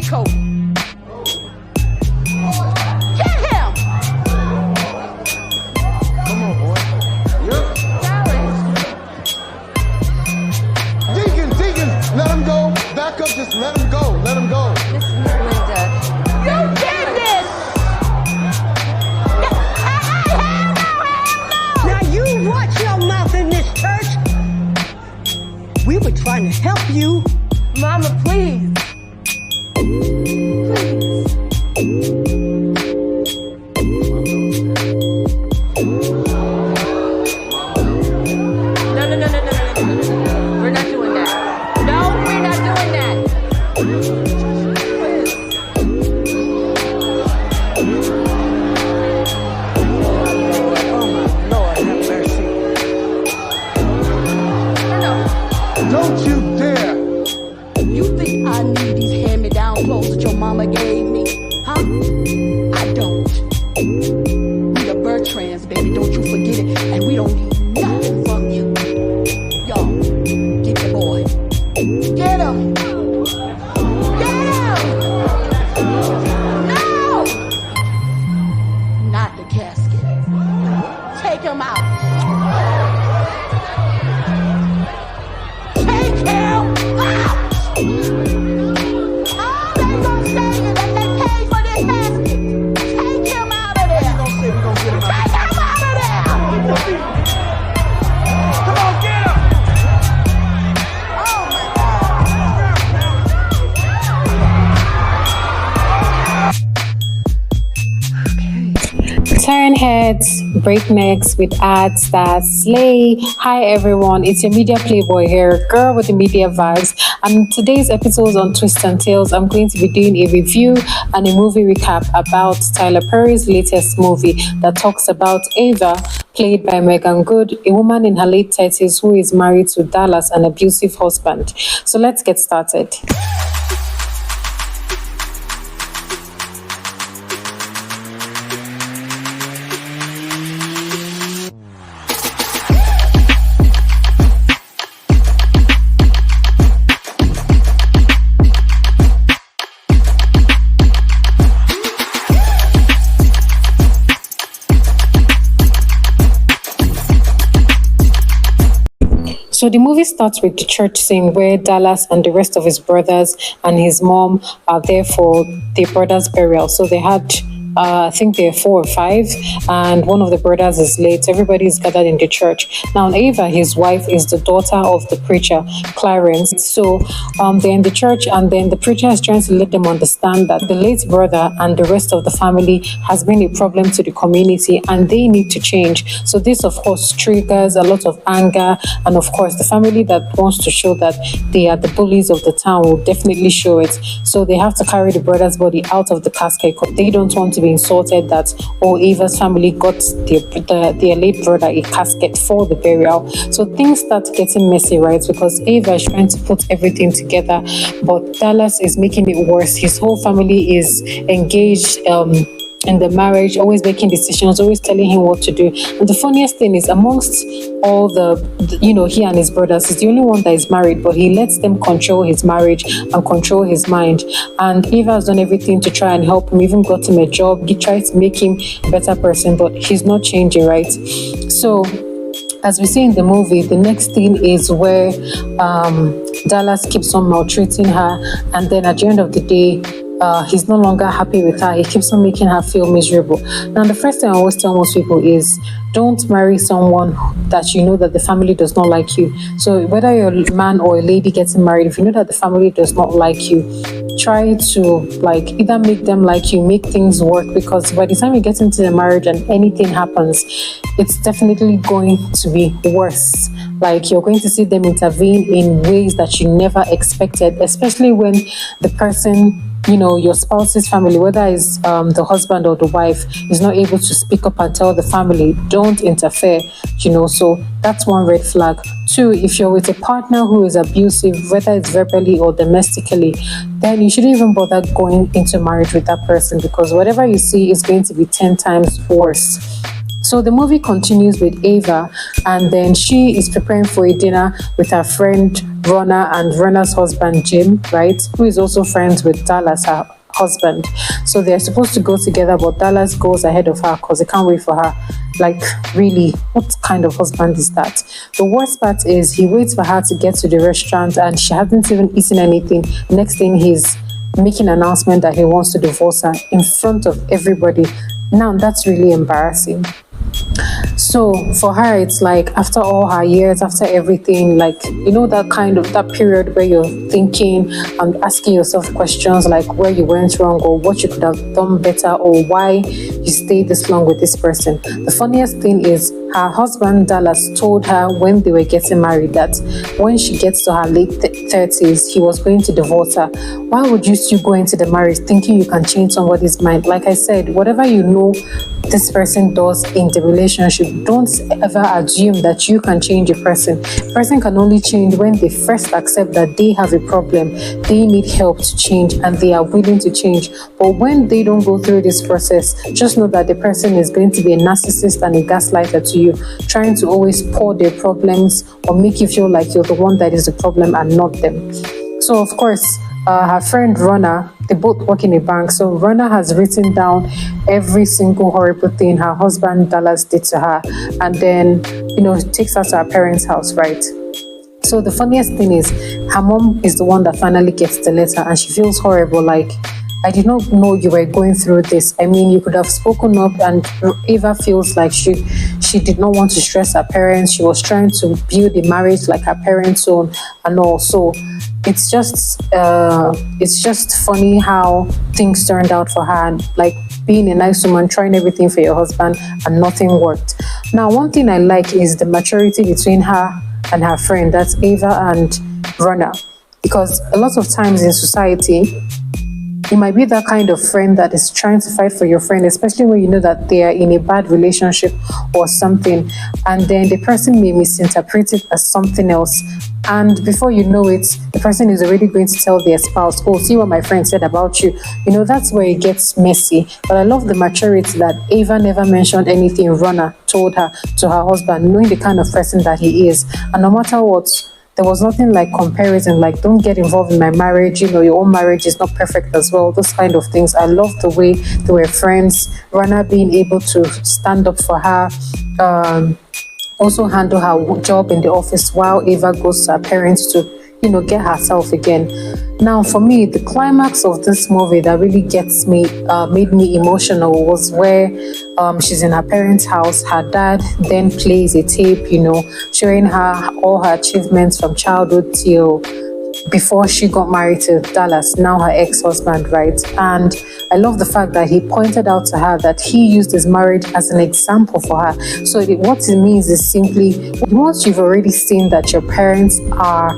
Get Kobe. Get him. Come on, boy. Yep. Deacon, let him go. Back up, just let him go. Let him go. Miss Linda, you did this. Now you watch your mouth in this church. We were trying to help you. Mama, please. No. We're not doing that. No, we're not doing that. Lord have mercy. No. Don't you dare. You think I need these hand-me-down clothes that your mama gave me? Huh? I don't. We the Bertrands, baby, don't you forget it. And we don't need nothing from you. Y'all, get the boy. Get him. Get him. No! Not the casket. Take him out. Take him out! All they gonna say is that they paid for this casket. Take him out of there. Don't say we gonna get him out. Take him out of there. Come on, get him. Oh my God. Turn heads, breaknecks with ads that slay. Hi everyone, it's your media playboy here, girl with the media vibes. And in today's episode on Twists and Tales, I'm going to be doing a review and a movie recap about Tyler Perry's latest movie that talks about Ava, played by Megan Good, a woman in her late 30s who is married to Dallas, an abusive husband. So let's get started. So the movie starts with the church scene where Dallas and the rest of his brothers and his mom are there for their brother's burial. So they had, I think they're 4 or 5, and one of the brothers is late. Everybody is gathered in the church. Now, Ava, his wife, is the daughter of the preacher, Clarence. So they're in the church, and then the preacher is trying to let them understand that the late brother and the rest of the family has been a problem to the community, and they need to change. So this, of course, triggers a lot of anger, and of course, the family that wants to show that they are the bullies of the town will definitely show it. So they have to carry the brother's body out of the casket because they don't want to be insulted that Ava's family got their late brother a casket for the burial. So things start getting messy, right? Because Ava is trying to put everything together, but Dallas is making it worse. His whole family is engaged in the marriage, always making decisions, always telling him what to do. And the funniest thing is, amongst all he and his brothers, he's the only one that is married, but he lets them control his marriage and control his mind. And Eva has done everything to try and help him, even got him a job. He tried to make him a better person, but he's not changing, right? So as we see in the movie, the next thing is where Dallas keeps on maltreating her, and then at the end of the day, he's no longer happy with her. He keeps on making her feel miserable. Now, the first thing I always tell most people is, don't marry someone that you know that the family does not like you. So whether you're a man or a lady getting married, if you know that the family does not like you, try to either make them like you, make things work, because by the time you get into the marriage and anything happens, it's definitely going to be worse. You're going to see them intervene in ways that you never expected, especially when the person, your spouse's family, whether it's the husband or the wife, is not able to speak up and tell the family, don't interfere, so that's one red flag. 2, if you're with a partner who is abusive, whether it's verbally or domestically, then you shouldn't even bother going into marriage with that person, because whatever you see is going to be 10 times worse. So the movie continues with Ava, and then she is preparing for a dinner with her friend Rona and Rona's husband Jim, right? Who is also friends with Dallas, her husband. So they're supposed to go together, but Dallas goes ahead of her because he can't wait for her. Like, really, what kind of husband is that? The worst part is he waits for her to get to the restaurant and she hasn't even eaten anything. Next thing, he's making an announcement that he wants to divorce her in front of everybody. Now that's really embarrassing. So for her, it's like after all her years, after everything, like, you know, that period where you're thinking and asking yourself questions like where you went wrong or what you could have done better or why you stayed this long with this person. The funniest thing is her husband Dallas told her when they were getting married that when she gets to her late 30s, he was going to divorce her. Why would you still go into the marriage thinking you can change somebody's mind? Like I said, whatever you know this person does in the relationship, don't ever assume that you can change a person. A person can only change when they first accept that they have a problem, they need help to change, and they are willing to change. But when they don't go through this process, just know that the person is going to be a narcissist and a gaslighter to you, trying to always pour their problems or make you feel like you're the one that is the problem and not them. So of course, her friend Rona, they both work in a bank. So Rona has written down every single horrible thing her husband Dallas did to her, and then, you know, takes her to her parents' house, right? So the funniest thing is her mom is the one that finally gets the letter, and she feels horrible. Like, I did not know you were going through this. I mean, you could have spoken up. And Ava feels like she did not want to stress her parents. She was trying to build a marriage like her parents' own and all. So it's just funny how things turned out for her. And like being a nice woman, trying everything for your husband, and nothing worked. Now, one thing I like is the maturity between her and her friend. That's Ava and Rona. Because a lot of times in society, you might be that kind of friend that is trying to fight for your friend, especially when you know that they are in a bad relationship or something, and then the person may misinterpret it as something else. And before you know it, the person is already going to tell their spouse, oh, see what my friend said about you. You know, that's where it gets messy. But I love the maturity that Ava never mentioned anything Rona told her to her husband, knowing the kind of person that he is. And no matter what, there was nothing like comparison, like don't get involved in my marriage, you know, your own marriage is not perfect as well, those kind of things. I love the way they were friends, Rana being able to stand up for her, also handle her job in the office while Ava goes to her parents to, you know, get herself again. Now, for me, the climax of this movie that really gets me, made me emotional was where she's in her parents' house. Her dad then plays a tape, you know, showing her all her achievements from childhood till before she got married to Dallas, now her ex-husband, right? And I love the fact that he pointed out to her that he used his marriage as an example for her. So what it means is simply, once you've already seen that your parents are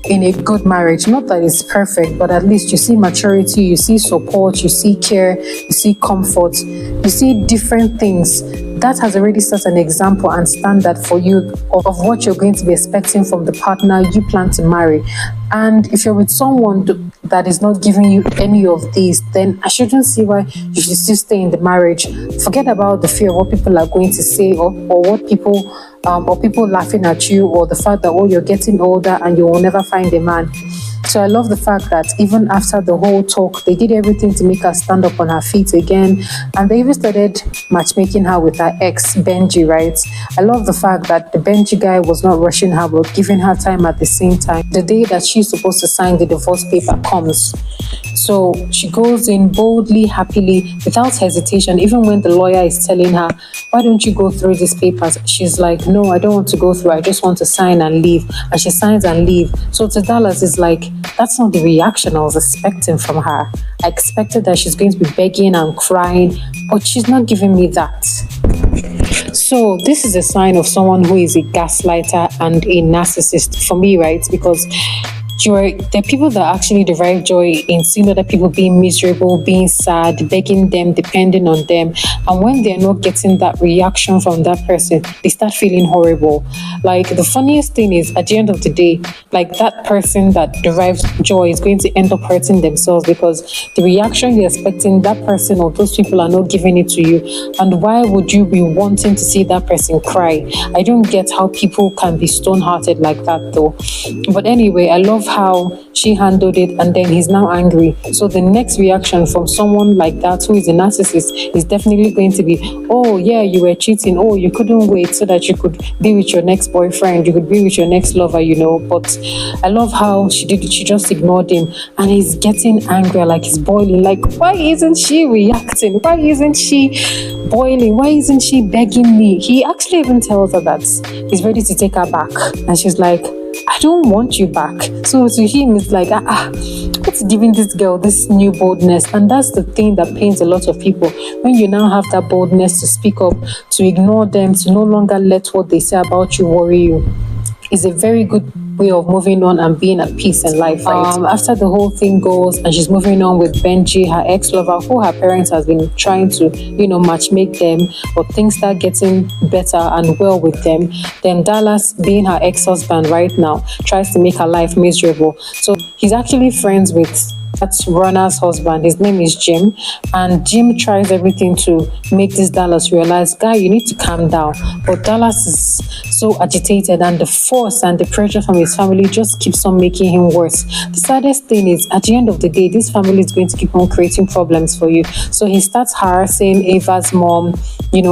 in a good marriage, not that it's perfect, but at least you see maturity, you see support, you see care, you see comfort, you see different things. That has already set an example and standard for you of what you're going to be expecting from the partner you plan to marry. And if you're with someone that is not giving you any of these, then I shouldn't see why you should still stay in the marriage. Forget about the fear of what people are going to say, or what people or people laughing at you, or the fact that, oh, you're getting older and you will never find a man. So I love the fact that even after the whole talk, they did everything to make her stand up on her feet again. And they even started matchmaking her with her ex, Benji, right? I love the fact that the Benji guy was not rushing her, but giving her time at the same time. The day that she's supposed to sign the divorce paper comes. So she goes in boldly, happily, without hesitation. Even when the lawyer is telling her, why don't you go through these papers? She's like, no, I don't want to go through. I just want to sign and leave. And she signs and leave. So to Dallas, it's like, that's not the reaction I was expecting from her. I expected that she's going to be begging and crying, but she's not giving me that. So this is a sign of someone who is a gaslighter and a narcissist for me, right? Because there are people that actually derive joy in seeing other people being miserable, being sad, begging them, depending on them. And when they're not getting that reaction from that person, they start feeling horrible. Like, the funniest thing is, at the end of the day, like, that person that derives joy is going to end up hurting themselves, because the reaction you're expecting, that person or those people are not giving it to you. And why would you be wanting to see that person cry? I don't get how people can be stone-hearted like that, though. But anyway, I love how she handled it, and then he's now angry. So the next reaction from someone like that who is a narcissist is definitely going to be, oh yeah, you were cheating, oh, you couldn't wait so that you could be with your next boyfriend, you could be with your next lover, But I love how she did it. She just ignored him, and he's getting angry, like he's boiling, like, why isn't she reacting? Why isn't she boiling? Why isn't she begging me? He actually even tells her that he's ready to take her back, and she's like, I don't want you back. So to him, it's like, what's giving this girl this new boldness? And that's the thing that pains a lot of people. When you now have that boldness to speak up, to ignore them, to no longer let what they say about you worry you, is a very good way of moving on and being at peace in life, right? After the whole thing goes and she's moving on with Benji, her ex-lover, who her parents has been trying to, match make them, but things start getting better and well with them, then Dallas, being her ex-husband right now, tries to make her life miserable. So he's actually friends with that's Runner's husband. His name is Jim, and Jim tries everything to make this Dallas realize, guy, you need to calm down. But Dallas is so agitated, and the force and the pressure from his family just keeps on making him worse. The saddest thing is, at the end of the day, this family is going to keep on creating problems for you. So he starts harassing Ava's mom,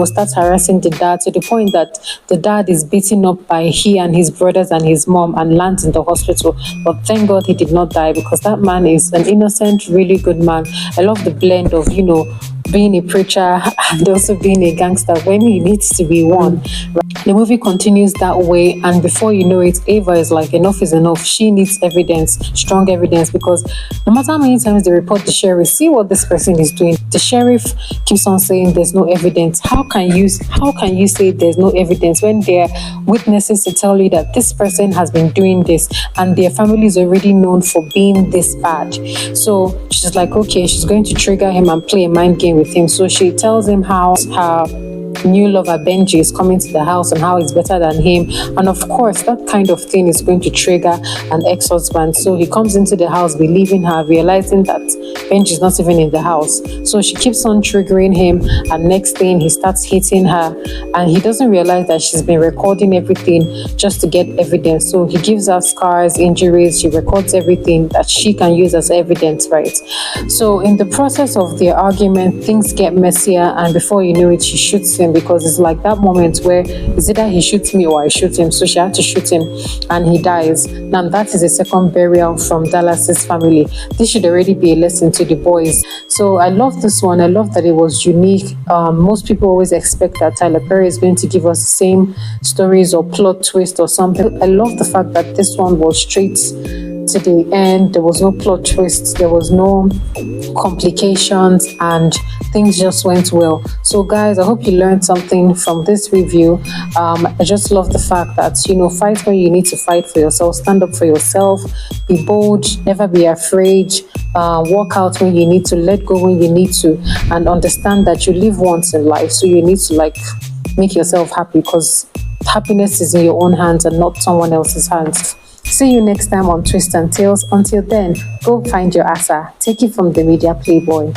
starts harassing the dad, to the point that the dad is beaten up by he and his brothers and his mom and lands in the hospital. But thank God he did not die, because that man is an innocent, really good man. I love the blend of, being a preacher and also being a gangster when he needs to be one. The movie continues that way, and before you know it, Ava is like, enough is enough. She needs evidence, strong evidence, because no matter how many times they report the sheriff, see what this person is doing. The sheriff keeps on saying there's no evidence. How can you say there's no evidence when there are witnesses to tell you that this person has been doing this and their family is already known for being this bad? So she's like, okay, she's going to trigger him and play a mind game with him. So she tells him how her new lover Benji is coming to the house and how he's better than him, and of course that kind of thing is going to trigger an ex-husband. So he comes into the house believing her, realizing that Benji is not even in the house. So she keeps on triggering him, and next thing he starts hitting her, and he doesn't realize that she's been recording everything just to get evidence. So he gives her scars, injuries, she records everything that she can use as evidence, right? So in the process of their argument, things get messier, and before you know it, she shoots him, because it's like that moment where it's either he shoots me or I shoot him. So she had to shoot him, and he dies. Now that is a second burial from Dallas's family. This should already be a lesson to the boys. So I love this one. I love that it was unique. Most people always expect that Tyler Perry is going to give us the same stories or plot twist or something. I love the fact that this one was straight to the end. There was no plot twists, there was no complications, and things just went well. So guys, I hope you learned something from this review. I just love the fact that, fight when you need to fight for yourself, stand up for yourself, be bold, never be afraid, walk out when you need to, let go when you need to, and understand that you live once in life, so you need to make yourself happy, because happiness is in your own hands and not someone else's hands. See you next time on Twist and Tales. Until then, go find your asa. Take it from the media playboy.